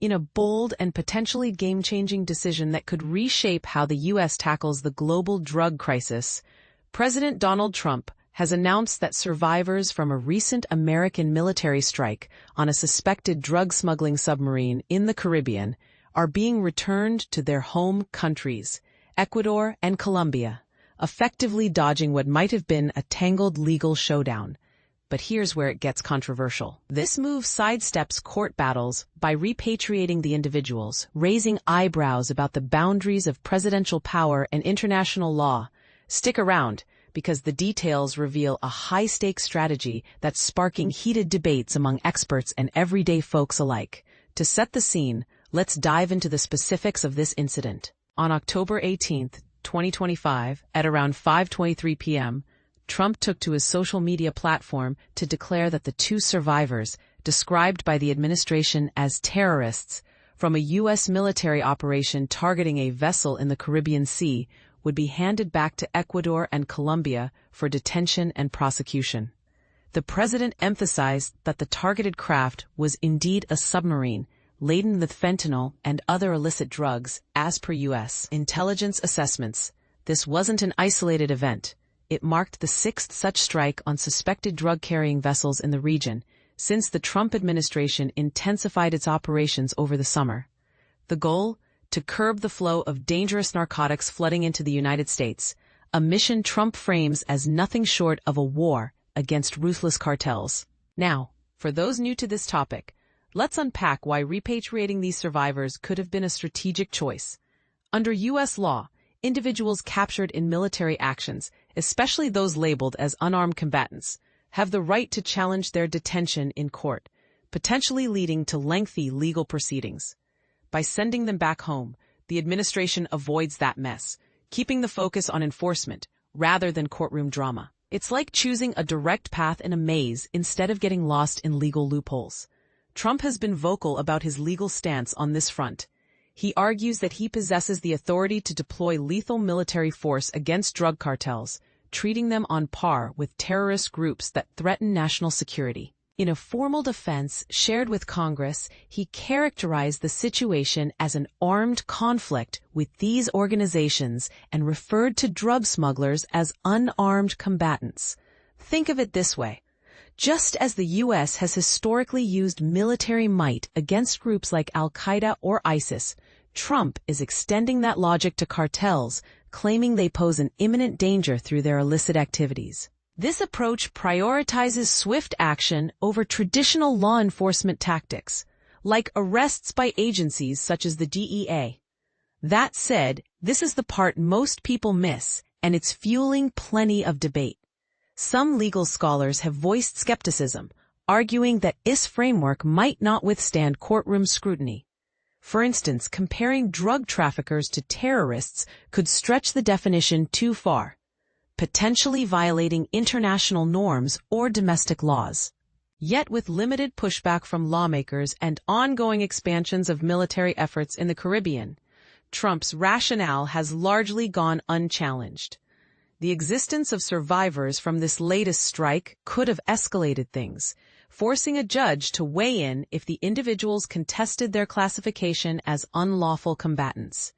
in a bold and potentially game-changing decision that could reshape how the U.S. tackles the global drug crisis, President Donald Trump has announced that survivors from a recent American military strike on a suspected drug-smuggling submarine in the Caribbean are being returned to their home countries, Ecuador and Colombia, effectively dodging what might have been a tangled legal showdown. But here's where it gets controversial. This move sidesteps court battles by repatriating the individuals, raising eyebrows about the boundaries of presidential power and international law. Stick around, because the details reveal a high-stakes strategy that's sparking heated debates among experts and everyday folks alike. To set the scene, let's dive into the specifics of this incident. On October 18, 2025, at around 5:23 p.m., Trump took to his social media platform to declare that the two survivors, described by the administration as terrorists, from a U.S. military operation targeting a vessel in the Caribbean Sea, would be handed back to Ecuador and Colombia for detention and prosecution. The president emphasized that the targeted craft was indeed a submarine, laden with fentanyl and other illicit drugs, as per U.S. intelligence assessments. This wasn't an isolated event. It marked the sixth such strike on suspected drug-carrying vessels in the region since the Trump administration intensified its operations over the summer. The goal? To curb the flow of dangerous narcotics flooding into the United States, a mission Trump frames as nothing short of a war against ruthless cartels. Now, for those new to this topic, let's unpack why repatriating these survivors could have been a strategic choice. Under U.S. law, individuals captured in military actions, especially those labeled as unarmed combatants, have the right to challenge their detention in court, potentially leading to lengthy legal proceedings. By sending them back home, the administration avoids that mess, keeping the focus on enforcement rather than courtroom drama. It's like choosing a direct path in a maze instead of getting lost in legal loopholes. Trump has been vocal about his legal stance on this front. He argues that he possesses the authority to deploy lethal military force against drug cartels, treating them on par with terrorist groups that threaten national security. In a formal defense shared with Congress, he characterized the situation as an armed conflict with these organizations and referred to drug smugglers as unarmed combatants. Think of it this way. Just as the U.S. has historically used military might against groups like Al-Qaeda or ISIS, Trump is extending that logic to cartels, claiming they pose an imminent danger through their illicit activities. This approach prioritizes swift action over traditional law enforcement tactics, like arrests by agencies such as the DEA. That said, this is the part most people miss, and it's fueling plenty of debate. Some legal scholars have voiced skepticism, arguing that this framework might not withstand courtroom scrutiny. For instance, comparing drug traffickers to terrorists could stretch the definition too far, potentially violating international norms or domestic laws. Yet with limited pushback from lawmakers and ongoing expansions of military efforts in the Caribbean, Trump's rationale has largely gone unchallenged. The existence of survivors from this latest strike could have escalated things, forcing a judge to weigh in if the individuals contested their classification as unlawful combatants.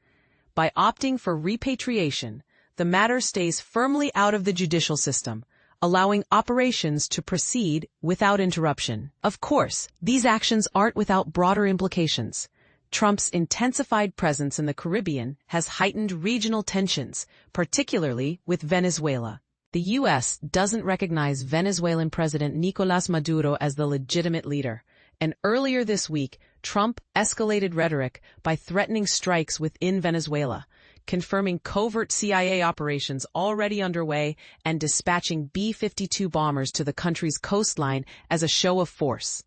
By opting for repatriation, the matter stays firmly out of the judicial system, allowing operations to proceed without interruption. Of course, these actions aren't without broader implications. Trump's intensified presence in the Caribbean has heightened regional tensions, particularly with Venezuela. The U.S. doesn't recognize Venezuelan President Nicolás Maduro as the legitimate leader, and earlier this week, Trump escalated rhetoric by threatening strikes within Venezuela, confirming covert CIA operations already underway and dispatching B-52 bombers to the country's coastline as a show of force.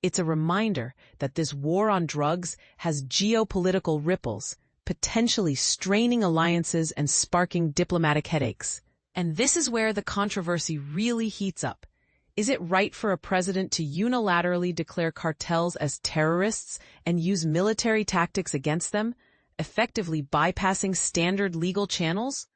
It's a reminder that this war on drugs has geopolitical ripples, potentially straining alliances and sparking diplomatic headaches. And this is where the controversy really heats up. Is it right for a president to unilaterally declare cartels as terrorists and use military tactics against them, effectively bypassing standard legal channels?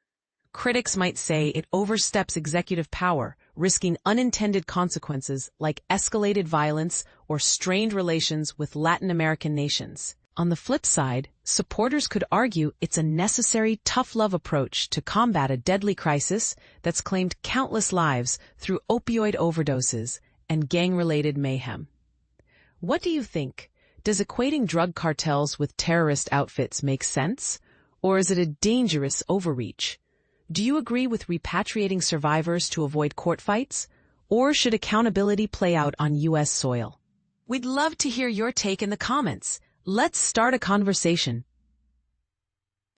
Critics might say it oversteps executive power, risking unintended consequences like escalated violence or strained relations with Latin American nations. On the flip side, supporters could argue it's a necessary tough-love approach to combat a deadly crisis that's claimed countless lives through opioid overdoses and gang-related mayhem. What do you think? Does equating drug cartels with terrorist outfits make sense? Or is it a dangerous overreach? Do you agree with repatriating survivors to avoid court fights? Or should accountability play out on U.S. soil? We'd love to hear your take in the comments. Let's start a conversation.